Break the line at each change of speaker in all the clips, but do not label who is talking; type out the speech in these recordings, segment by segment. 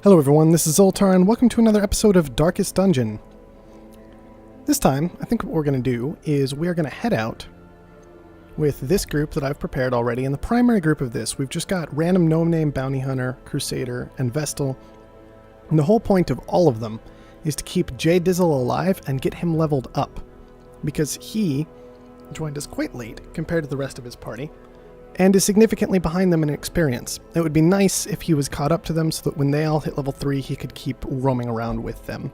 Hello everyone, this is Zoltar and welcome to another episode of Darkest Dungeon. This time, I think what we're going to do is we are going to head out with this group that I've prepared already. In the primary group of this, we've just got random no-name bounty hunter, crusader, and vestal. And the whole point of all of them is to keep J Dizzle alive and get him leveled up, because he joined us quite late compared to the rest of his party, and is significantly behind them in experience. It would be nice if he was caught up to them so that when they all hit level 3, he could keep roaming around with them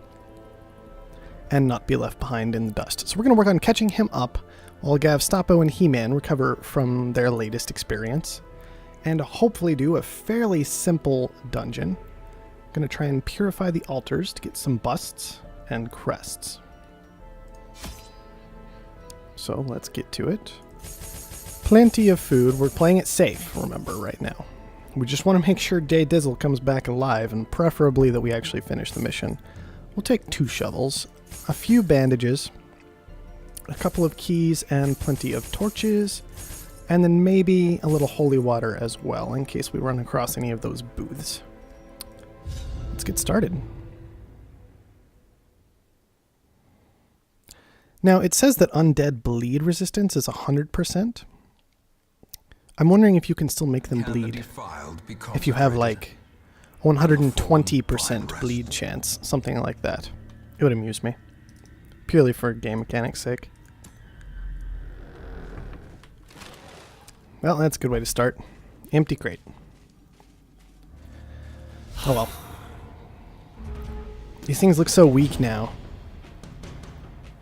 and not be left behind in the dust. So we're going to work on catching him up while Gav, Stapo, and He-Man recover from their latest experience, and hopefully do a fairly simple dungeon. I'm going to try and purify the altars to get some busts and crests. So let's get to it. Plenty of food. We're playing it safe, remember, right now. We just want to make sure J Dizzle comes back alive, and preferably that we actually finish the mission. We'll take 2 shovels, a few bandages, a couple of keys, and plenty of torches, and then maybe a little holy water as well, in case we run across any of those booths. Let's get started. Now, it says that undead bleed resistance is 100%. I'm wondering if you can still make them bleed. If you have like 120% bleed chance, something like that. It would amuse me. Purely for game mechanics' sake. Well, that's a good way to start. Empty crate. Oh well. These things look so weak now.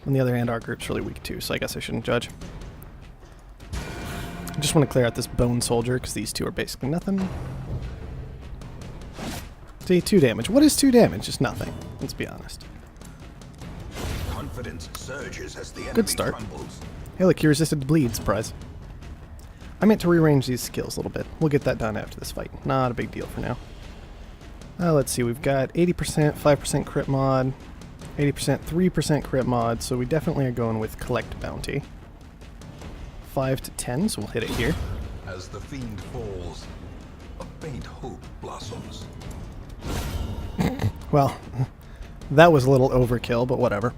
On the other hand, our group's really weak too, so I guess I shouldn't judge. I just want to clear out this bone soldier, because these two are basically nothing. See, 2 damage. What is 2 damage? Just nothing. Let's be honest.
Confidence surges as the
Good start.
crumbles.
Hey look, he resisted bleed. Surprise. I meant to rearrange these skills a little bit. We'll get that done after this fight. Not a big deal for now. Let's see. We've got 80%, 5% crit mod, 80%, 3% crit mod, so we definitely are going with collect bounty. 5 to 10, so we'll hit it here.
As the fiend falls, a faint hope blossoms.
Well, that was a little overkill, but whatever.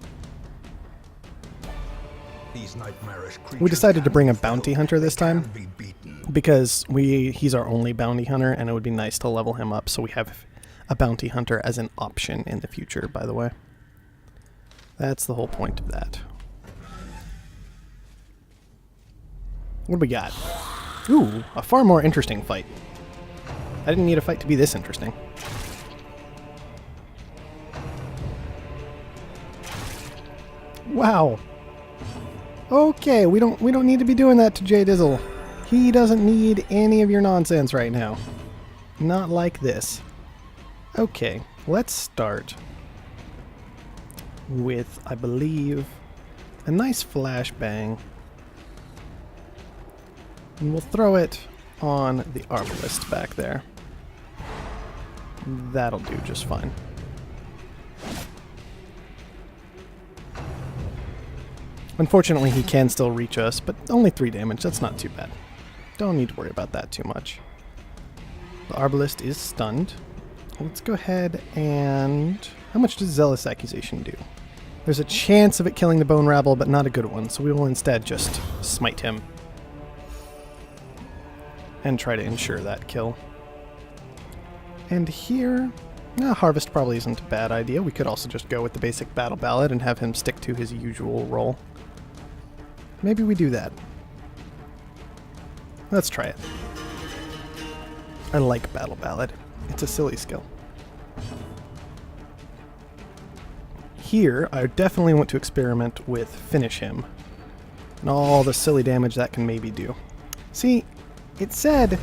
These nightmarish creatures
We decided to bring a
can
bounty
fail,
hunter
they
this time,
can be beaten.
because he's our only bounty hunter, and it would be nice to level him up, so we have a bounty hunter as an option in the future, by the way. That's the whole point of that. What do we got? Ooh, a far more interesting fight. I didn't need a fight to be this interesting. Wow. Okay, we don't need to be doing that to J Dizzle. He doesn't need any of your nonsense right now. Not like this. Okay, let's start with, I believe, a nice flashbang. And we'll throw it on the arbalist back there. That'll do just fine. Unfortunately, he can still reach us, but only 3 damage. That's not too bad. Don't need to worry about that too much. The arbalist is stunned. Let's go ahead and... How much does Zealous Accusation do? There's a chance of it killing the Bone Rabble, but not a good one, so we will instead just smite him and try to ensure that kill. And here, Harvest probably isn't a bad idea. We could also just go with the basic Battle Ballad and have him stick to his usual role. Maybe we do that. Let's try it. I like Battle Ballad. It's a silly skill. Here, I definitely want to experiment with Finish Him and all the silly damage that can maybe do. See, it said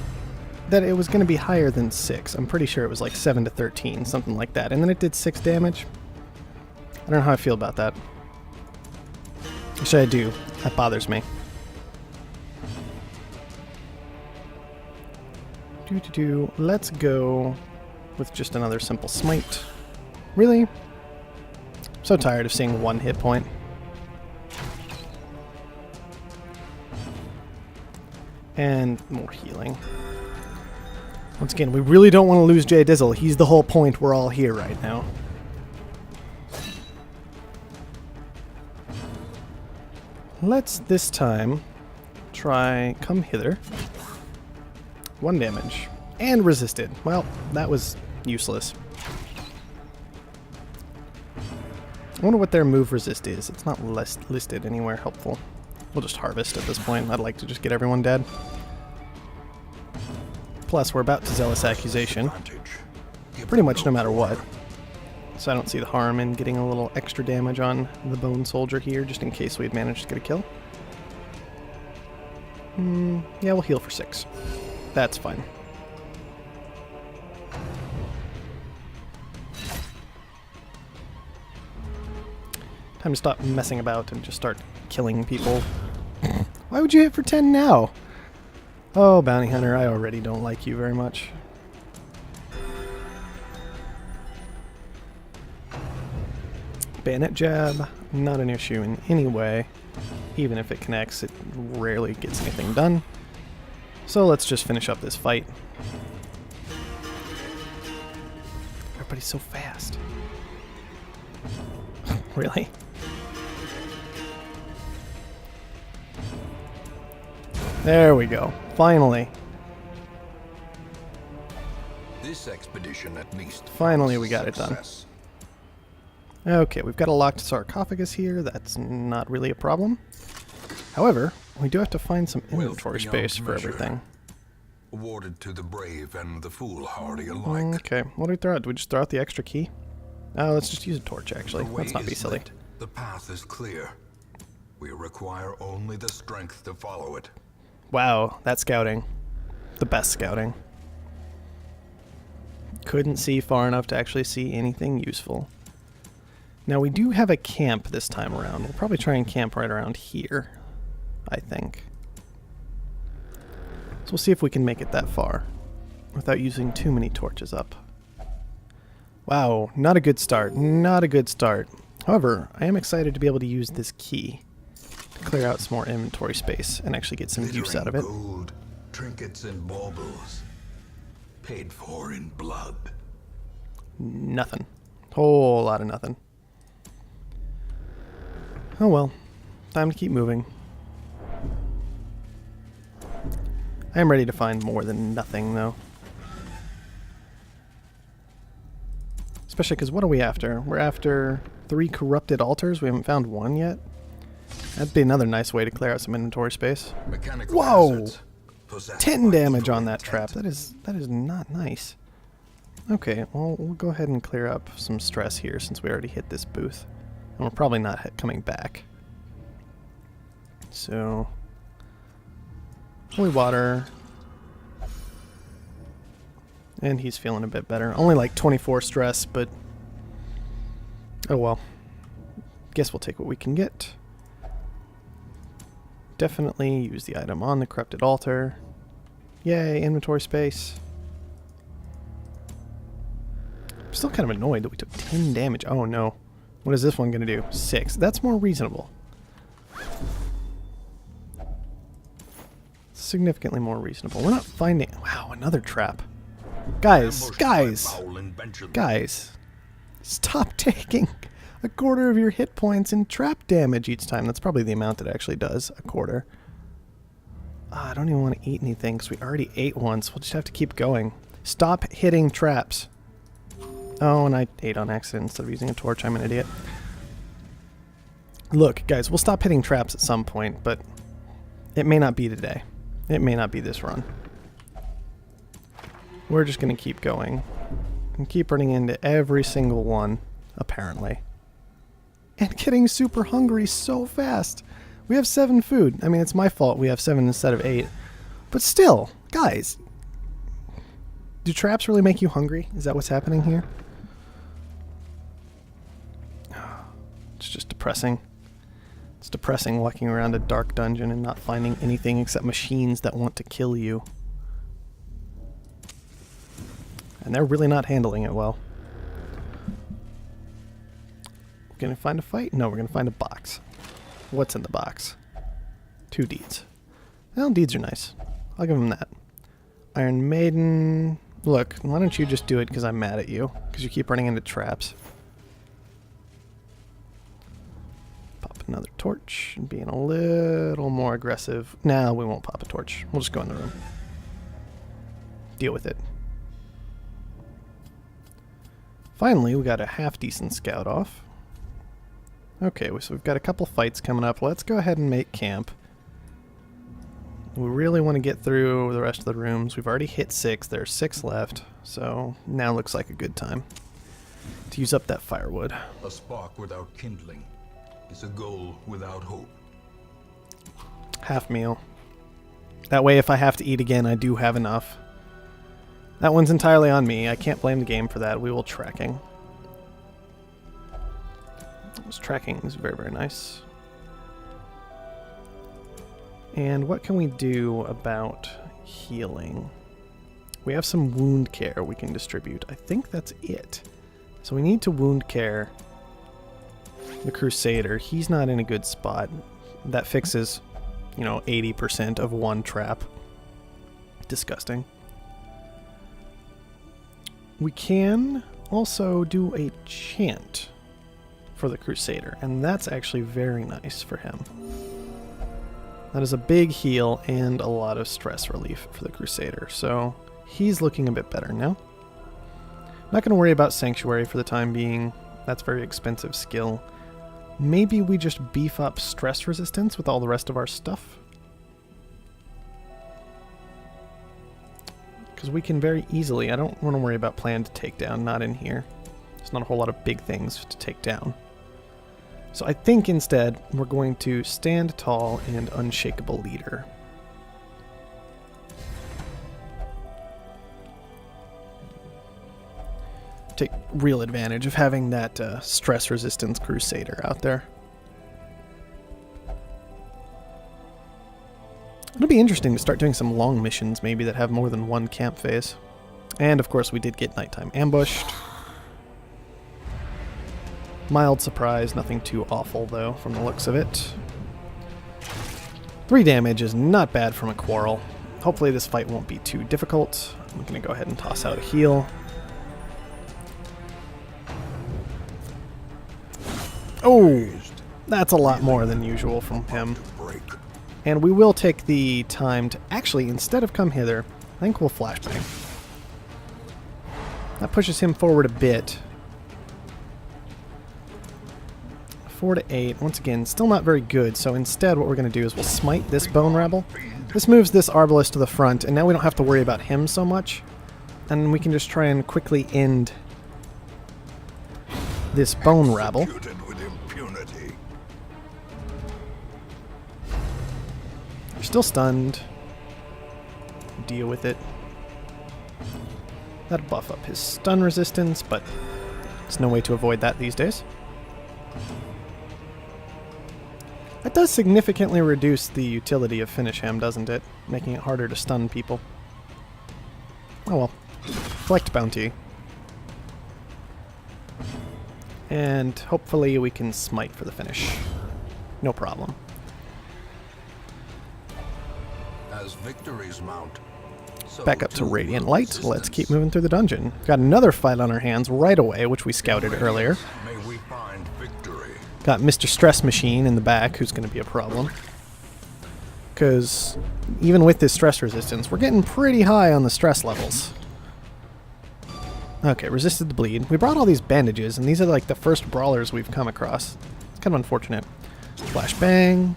that it was going to be higher than 6. I'm pretty sure it was like 7 to 13, something like that. And then it did 6 damage. I don't know how I feel about that. Actually, I do. That bothers me. Let's go with just another simple smite. Really? I'm so tired of seeing 1 hit point. And more healing. Once again, we really don't want to lose Jay Dizzle. He's the whole point. We're all here right now. Let's this time try come hither. 1 damage. And resisted. Well, that was useless. I wonder what their move resist is. It's not listed anywhere helpful. We'll just harvest at this point. I'd like to just get everyone dead. Plus, we're about to Zealous Accusation. Pretty much no matter what. So I don't see the harm in getting a little extra damage on the Bone Soldier here, just in case we'd managed to get a kill. Yeah, we'll heal for 6. That's fine. Time to stop messing about and just start killing people. Why would you hit for 10 now? Oh, Bounty Hunter, I already don't like you very much. Bayonet Jab, not an issue in any way. Even if it connects, it rarely gets anything done. So let's just finish up this fight. Everybody's so fast. Really? There we go. Finally.
This expedition at least.
Finally we got it done. Okay, we've got a locked sarcophagus here. That's not really a problem. However, we do have to find some inventory space for everything.
Awarded to the brave and the foolhardy alike.
Okay, what do we throw out? Do we just throw out the extra key? Oh, let's just use a torch, actually. Let's not be silly.
The path is clear. We require only the strength to follow it.
Wow, that scouting. The best scouting. Couldn't see far enough to actually see anything useful. Now we do have a camp this time around. We'll probably try and camp right around here, I think. So we'll see if we can make it that far without using too many torches up. Wow, not a good start. Not a good start. However, I am excited to be able to use this key to clear out some more inventory space and actually get some use out of it.
Gold, trinkets and baubles, paid for in blood.
Nothing. Whole lot of nothing. Oh well, time to keep moving. I am ready to find more than nothing, though. Especially because what are we after? We're after 3 corrupted altars. We haven't found 1 yet. That'd be another nice way to clear out some inventory space.
Mechanical
Whoa!
hazards,
10 damage on that trap. That is not nice. Okay, well, we'll go ahead and clear up some stress here since we already hit this booth. And we're probably not coming back. So, holy water. And he's feeling a bit better. Only like 24 stress, but oh well. Guess we'll take what we can get. Definitely use the item on the corrupted altar. Yay, inventory space. I'm still kind of annoyed that we took 10 damage. Oh no. What is this one going to do? 6. That's more reasonable. Significantly more reasonable. We're not finding... Wow, another trap. Guys, stop taking a quarter of your hit points in trap damage each time. That's probably the amount it actually does, a quarter. I don't even want to eat anything because we already ate once. We'll just have to keep going. Stop hitting traps. Oh, and I ate on accident instead of using a torch. I'm an idiot. Look, guys, we'll stop hitting traps at some point, but it may not be today. It may not be this run. We're just going to keep going and keep running into every single one, apparently. And getting super hungry so fast. We have 7 food. I mean, it's my fault we have 7 instead of 8. But still, guys, do traps really make you hungry? Is that what's happening here? It's just depressing. It's depressing walking around a dark dungeon and not finding anything except machines that want to kill you. And they're really not handling it well. We're gonna find a fight? No, we're gonna find a box. What's in the box? 2 deeds. Well, deeds are nice. I'll give them that. Iron Maiden. Look, why don't you just do it because I'm mad at you? Because you keep running into traps. Pop another torch and being a little more aggressive. Nah, we won't pop a torch. We'll just go in the room. Deal with it. Finally, we got a half-decent scout off. Okay, so we've got a couple fights coming up. Let's go ahead and make camp. We really want to get through the rest of the rooms. We've already hit 6. There's 6 left. So now looks like a good time to use up that firewood.
A spark without kindling is a goal without hope.
Half meal. That way if I have to eat again, I do have enough. That one's entirely on me. I can't blame the game for that. We will tracking. This tracking is very, very nice. And what can we do about healing? We have some wound care we can distribute. I think that's it. So we need to wound care the Crusader. He's not in a good spot. That fixes, 80% of one trap. Disgusting. We can also do a chant for the Crusader, and that's actually very nice for him. That is a big heal and a lot of stress relief for the Crusader, so he's looking a bit better now. Not going to worry about Sanctuary for the time being. That's a very expensive skill. Maybe we just beef up stress resistance with all the rest of our stuff. Because we can very easily, I don't want to worry about planned takedown, not in here. There's not a whole lot of big things to take down. So I think instead we're going to stand tall and unshakable leader. Take real advantage of having that stress resistance Crusader out there. It'll be interesting to start doing some long missions maybe that have more than one camp phase. And of course we did get nighttime ambushed. Mild surprise, nothing too awful though from the looks of it. 3 damage is not bad from a quarrel. Hopefully this fight won't be too difficult. I'm going to go ahead and toss out a heal. Oh, that's a lot more than usual from him. And we will take the time to actually, instead of come hither, I think we'll flashbang. That pushes him forward a bit. 4 to 8. Once again, still not very good, so instead what we're going to do is we'll smite this Bone Rabble. This moves this Arbalest to the front, and now we don't have to worry about him so much. And we can just try and quickly end this Bone Rabble. You're still stunned. Deal with it. That'll buff up his stun resistance, but there's no way to avoid that these days. That does significantly reduce the utility of Finish Him, doesn't it? Making it harder to stun people. Oh well. Collect bounty. And hopefully we can smite for the finish. No problem.
As victories mount, so
back up to Radiant Light. Let's keep moving through the dungeon. Got another fight on our hands right away, which we scouted earlier.
May we find victory.
Got Mr. Stress Machine in the back, who's going to be a problem. Because even with this stress resistance, we're getting pretty high on the stress levels. Okay, resisted the bleed. We brought all these bandages, and these are like the first brawlers we've come across. It's kind of unfortunate. Flashbang.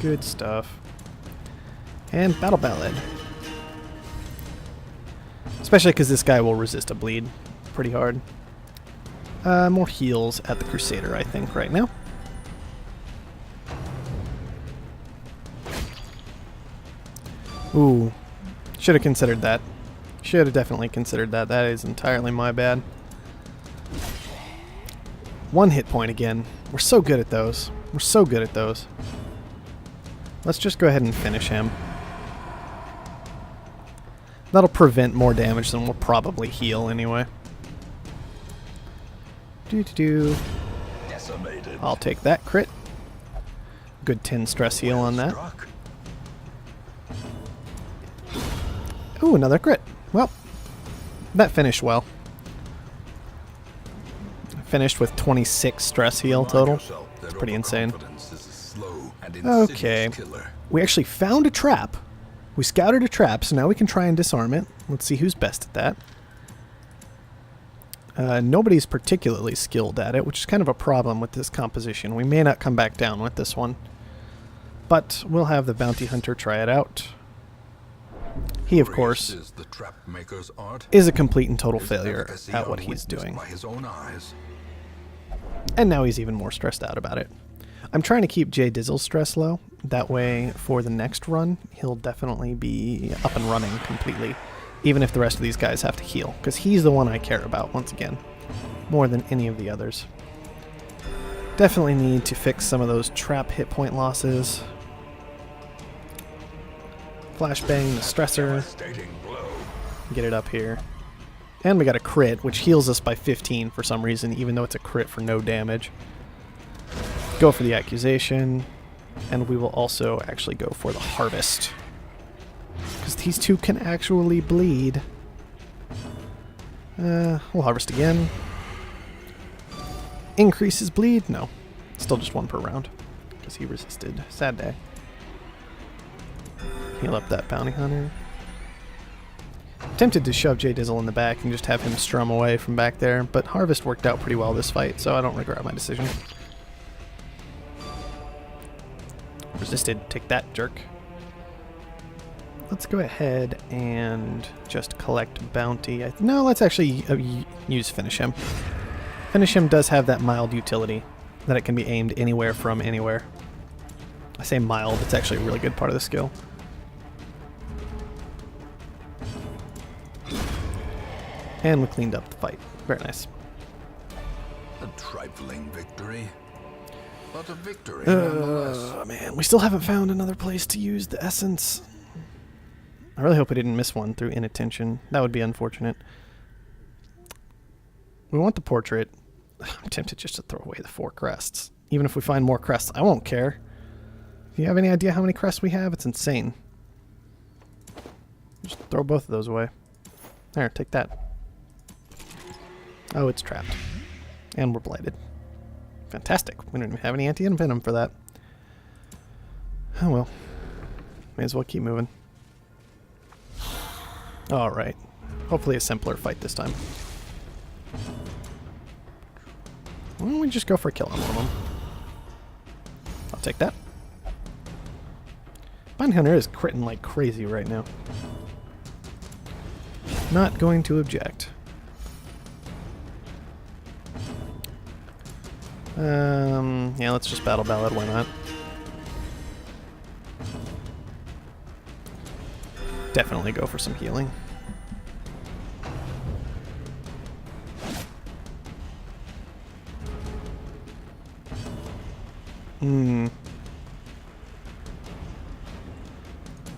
Good stuff. And Battle Ballad. Especially because this guy will resist a bleed pretty hard. More heals at the Crusader, I think, right now. Ooh. Should have considered that. Should have definitely considered that. That is entirely my bad. 1 hit point again. We're so good at those. We're so good at those. Let's just go ahead and finish him. That'll prevent more damage than we'll probably heal anyway. Decimated. I'll take that crit. Good 10 stress heal on that. Ooh, another crit. Well, that finished well. Finished with 26 stress heal total. It's pretty insane. Okay. We actually found a trap. We scouted a trap, so now we can try and disarm it. Let's see who's best at that. Nobody's particularly skilled at it, which is kind of a problem with this composition. We may not come back down with this one. But we'll have the bounty hunter try it out. He, of course, is a complete and total failure at what he's doing. And now he's even more stressed out about it. I'm trying to keep Jay Dizzle's stress low. That way, for the next run, he'll definitely be up and running completely. Even if the rest of these guys have to heal. Because he's the one I care about, once again. More than any of the others. Definitely need to fix some of those trap hit point losses. Flashbang the stressor. Get it up here. And we got a crit, which heals us by 15 for some reason, even though it's a crit for no damage. Go for the accusation. And we will also actually go for the harvest. Because these two can actually bleed. We'll harvest again. Increases bleed? No. Still just one per round. Because he resisted. Sad day. Heal up that bounty hunter. Tempted to shove Jay Dizzle in the back and just have him strum away from back there, but Harvest worked out pretty well this fight, so I don't regret my decision. Resisted. Take that, jerk. Let's go ahead and just collect bounty. No, let's actually use Finish Him. Finish Him does have that mild utility, that it can be aimed anywhere from anywhere. I say mild, it's actually a really good part of the skill. And we cleaned up the fight. Very nice.
A trifling victory, but a victory nonetheless.
Man, we still haven't found another place to use the essence. I really hope I didn't miss one through inattention. That would be unfortunate. We want the portrait. I'm tempted just to throw away the 4 crests. Even if we find more crests, I won't care. If you have any idea how many crests we have, it's insane. Just throw both of those away. There, take that. Oh, it's trapped. And we're blighted. Fantastic. We don't even have any anti-venom for that. Oh well. May as well keep moving. Alright. Hopefully a simpler fight this time. Why don't we just go for a kill on one of them? I'll take that. Bounty Hunter is critting like crazy right now. Not going to object. Yeah, let's just battle ballad, why not? Definitely go for some healing.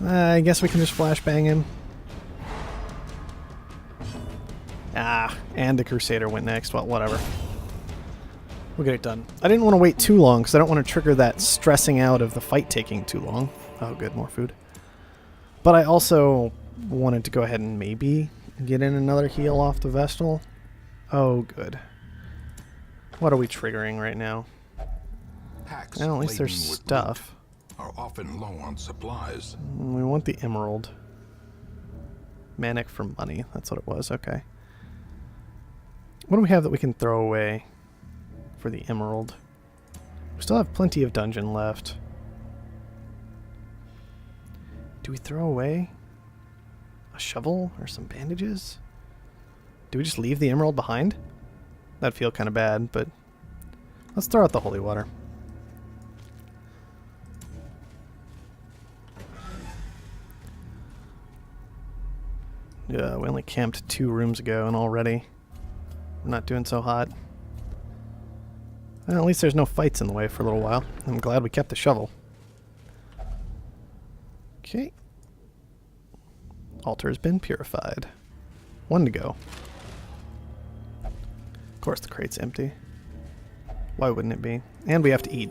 I guess we can just flashbang him. Ah, and the Crusader went next. Well, whatever. We'll get it done. I didn't want to wait too long because I don't want to trigger that stressing out of the fight taking too long. Oh, good, more food. But I also wanted to go ahead and maybe get in another heal off the Vestal. Oh, good. What are we triggering right now? Well, at least there's stuff.
Are often low on supplies.
We want the emerald. Manic for money. That's what it was. Okay. What do we have that we can throw away for the emerald? We still have plenty of dungeon left. Do we throw away a shovel or some bandages? Do we just leave the emerald behind? That'd feel kind of bad, but let's throw out the holy water. Yeah, we only camped 2 rooms ago and already we're not doing so hot. Well, at least there's no fights in the way for a little while. I'm glad we kept the shovel. Okay. Altar has been purified. 1 to go. Of course the crate's empty. Why wouldn't it be? And we have to eat.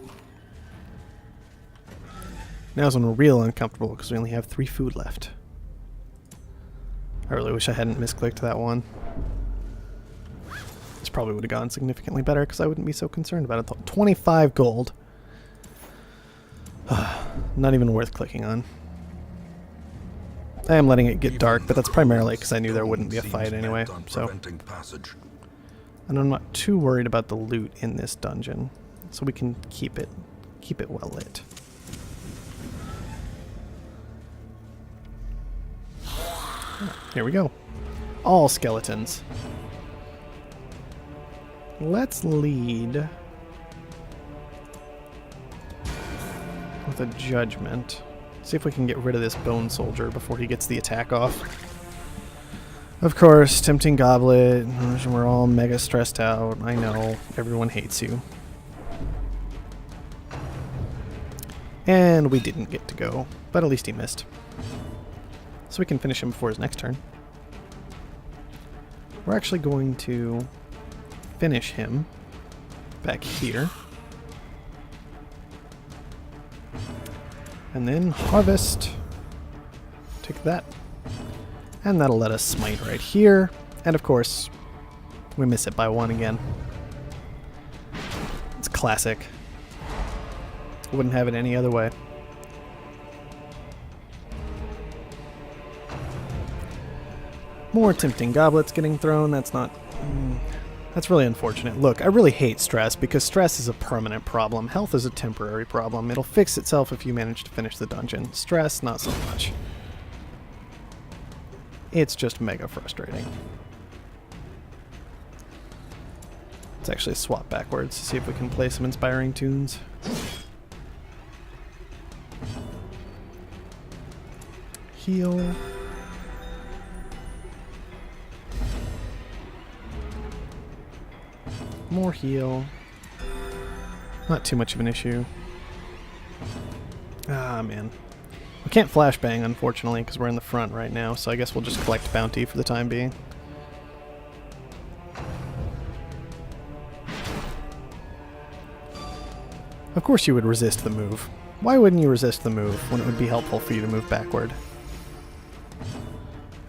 Now's when we're real uncomfortable because we only have 3 food left. I really wish I hadn't misclicked that one. This probably would have gone significantly better because I wouldn't be so concerned about it. 25 gold. Not even worth clicking on. I am letting it get dark, but that's primarily because I knew there wouldn't be a fight anyway, so. And I'm not too worried about the loot in this dungeon, so we can keep it well lit. Here we go. All skeletons. Let's lead with a judgment. See if we can get rid of this bone soldier before he gets the attack off. Of course, tempting goblet. We're all mega stressed out. I know. Everyone hates you. And we didn't get to go, but at least he missed. So we can finish him before his next turn. We're actually going to finish him back here. And then harvest. Take that. And that'll let us smite right here. And of course, we miss it by 1 again. It's classic. Wouldn't have it any other way. More tempting goblets getting thrown. That's not... that's really unfortunate. Look, I really hate stress because stress is a permanent problem. Health is a temporary problem. It'll fix itself if you manage to finish the dungeon. Stress, not so much. It's just mega frustrating. Let's actually swap backwards to see if we can play some inspiring tunes. Heal. More heal. Not too much of an issue. Ah, man. We can't flashbang, unfortunately, because we're in the front right now, so I guess we'll just collect bounty for the time being. Of course you would resist the move. Why wouldn't you resist the move when it would be helpful for you to move backward?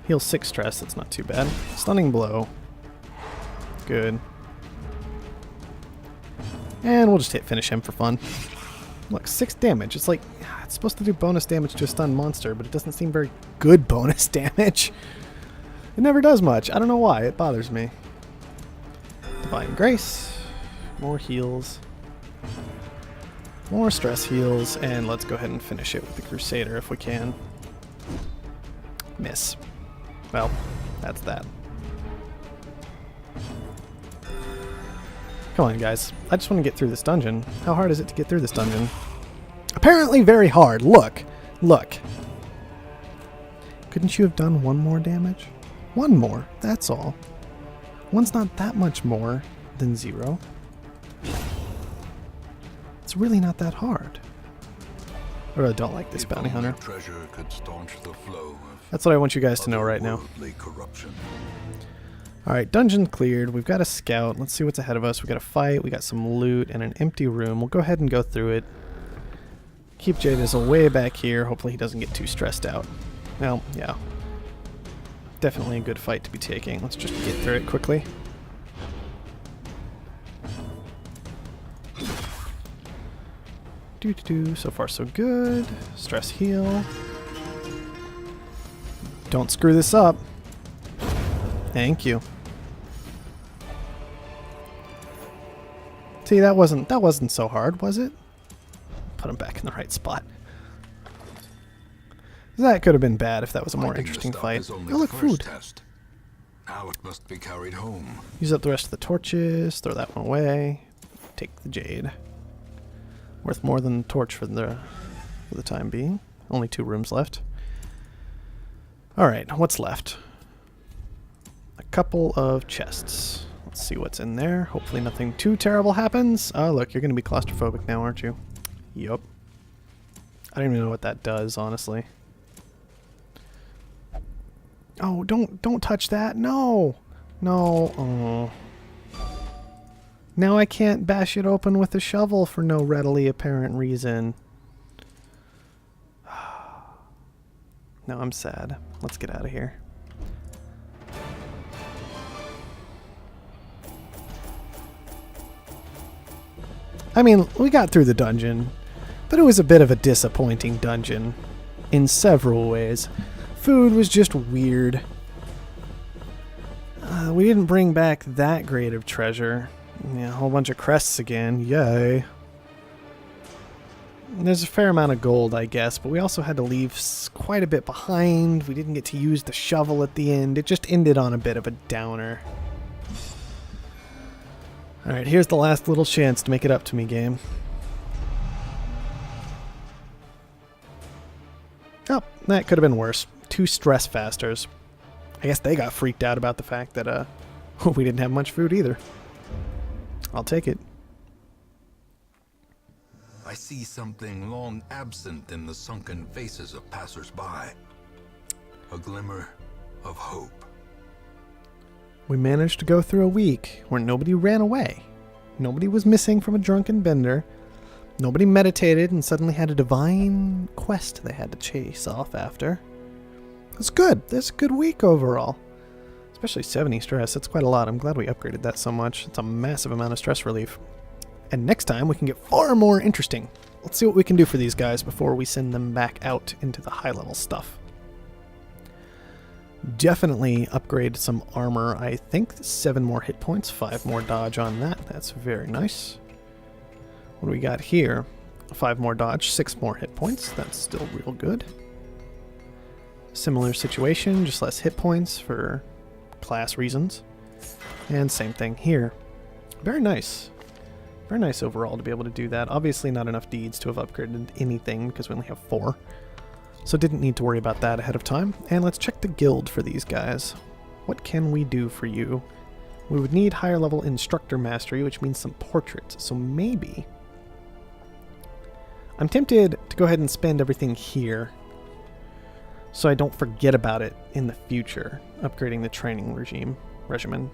Heal 6 stress, that's not too bad. Stunning blow. Good. And we'll just finish him for fun. Look, 6 damage. It's like, it's supposed to do bonus damage to a stunned monster, but it doesn't seem very good bonus damage. It never does much. I don't know why. It bothers me. Divine Grace. More heals. More stress heals. And let's go ahead and finish it with the Crusader if we can. Miss. Well, that's that. Come on, guys. I just want to get through this dungeon. How hard is it to get through this dungeon? Apparently very hard. Look. Look. Couldn't you have done 1 more damage? 1 more. That's all. 1's not that much more than 0. It's really not that hard. I really don't like this bounty hunter. That's what I want you guys to know right now. Alright, dungeon cleared. We've got a scout. Let's see what's ahead of us. We got a fight, we got some loot, and an empty room. We'll go ahead and go through it. Keep Jadis away back here. Hopefully he doesn't get too stressed out. Well, yeah. Definitely a good fight to be taking. Let's just get through it quickly. Doo-doo-doo. So far so good. Stress heal. Don't screw this up. Thank you. See, that wasn't so hard, was it? Put him back in the right spot. That could have been bad if that was a more interesting fight. Oh, look, food.
Now it must be carried home.
Use up the rest of the torches, throw that one away. Take the jade. Worth more than the torch for the time being. Only 2 rooms left. Alright, what's left? A couple of chests. Let's see what's in there. Hopefully nothing too terrible happens. Oh, look, you're going to be claustrophobic now, aren't you? Yup. I don't even know what that does, honestly. Oh, don't touch that. No. No. Oh. Now I can't bash it open with a shovel for no readily apparent reason. Now I'm sad. Let's get out of here. I mean, we got through the dungeon, but it was a bit of a disappointing dungeon in several ways. Food was just weird. We didn't bring back that great of treasure. Yeah, a whole bunch of crests again. Yay. There's a fair amount of gold, I guess, but we also had to leave quite a bit behind. We didn't get to use the shovel at the end. It just ended on a bit of a downer. Alright, here's the last little chance to make it up to me, game. Oh, that could have been worse. 2 stress fasters. I guess they got freaked out about the fact that we didn't have much food either. I'll take it.
I see something long absent in the sunken faces of passers-by. A glimmer of hope.
We managed to go through a week where nobody ran away. Nobody was missing from a drunken bender. Nobody meditated and suddenly had a divine quest they had to chase off after. That's good. That's a good week overall. Especially 70 stress. That's quite a lot. I'm glad we upgraded that so much. It's a massive amount of stress relief. And next time we can get far more interesting. Let's see what we can do for these guys before we send them back out into the high level stuff. Definitely upgrade some armor. I think 7 more hit points, 5 more dodge on that. That's very nice. What do we got here? 5 more dodge, 6 more hit points. That's still real good. Similar situation, just less hit points for class reasons. And same thing here. Very nice. Very nice overall to be able to do that. Obviously not enough deeds to have upgraded anything because we only have 4. So didn't need to worry about that ahead of time. And let's check the guild for these guys. What can we do for you? We would need higher level instructor mastery, which means some portraits. So maybe... I'm tempted to go ahead and spend everything here so I don't forget about it in the future. Upgrading the training regimen.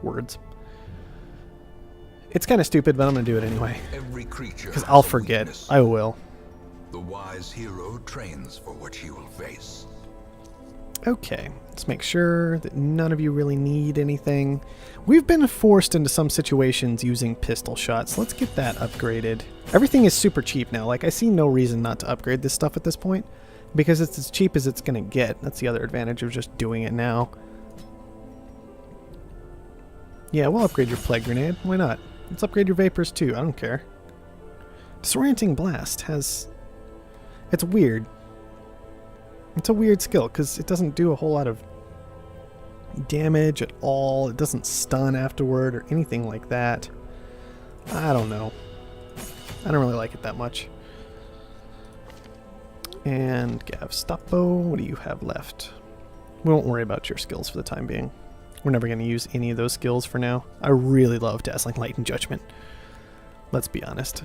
Words. It's kind of stupid, but I'm going to do it anyway.
Every creature
because
has
I'll
a
forget.
weakness.
I will.
The wise hero trains for what he will face.
Okay, let's make sure that none of you really need anything. We've been forced into some situations using pistol shots. Let's get that upgraded. Everything is super cheap now. Like, I see no reason not to upgrade this stuff at this point because it's as cheap as it's going to get. That's the other advantage of just doing it now. Yeah, we'll upgrade your plague grenade. Why not? Let's upgrade your vapors too. I don't care. Disorienting blast has... It's weird. It's a weird skill because it doesn't do a whole lot of damage at all. It doesn't stun afterward or anything like that. I don't know. I don't really like it that much. And Gavstapo, what do you have left? We won't worry about your skills for the time being. We're never going to use any of those skills for now. I really love Dazzling Light and Judgment. Let's be honest.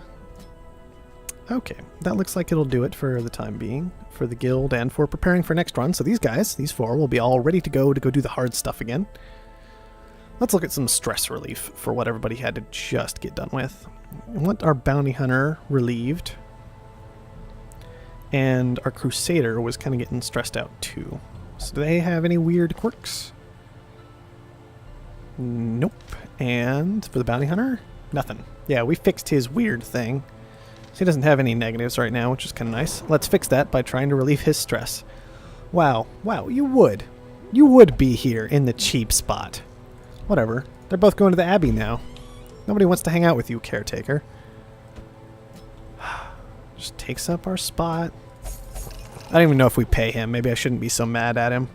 Okay, that looks like it'll do it for the time being, for the guild and for preparing for next run. So these guys, these 4, will be all ready to go do the hard stuff again. Let's look at some stress relief for what everybody had to just get done with. I want our bounty hunter relieved. And our crusader was kind of getting stressed out too. So do they have any weird quirks? Nope. And for the bounty hunter, nothing. Yeah, we fixed his weird thing. So he doesn't have any negatives right now, which is kind of nice. Let's fix that by trying to relieve his stress. Wow. Wow, you would. You would be here in the cheap spot. Whatever. They're both going to the Abbey now. Nobody wants to hang out with you, caretaker. Just takes up our spot. I don't even know if we pay him. Maybe I shouldn't be so mad at him.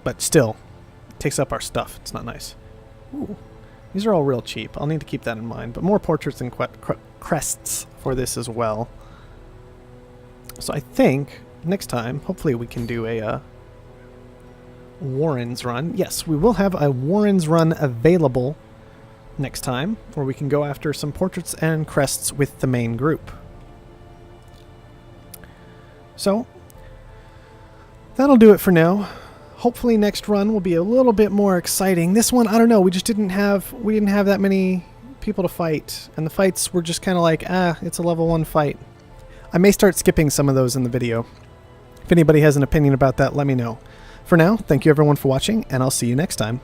But still, takes up our stuff. It's not nice. Ooh. These are all real cheap. I'll need to keep that in mind. But more portraits and crests for this as well. So I think next time, hopefully we can do a Warren's run. Yes, we will have a Warren's run available next time, where we can go after some portraits and crests with the main group. So, that'll do it for now. Hopefully next run will be a little bit more exciting. This one, I don't know, we didn't have that many people to fight, and the fights were just kind of like, it's a level 1 fight. I may start skipping some of those in the video. If anybody has an opinion about that, let me know. For now, thank you everyone for watching, and I'll see you next time.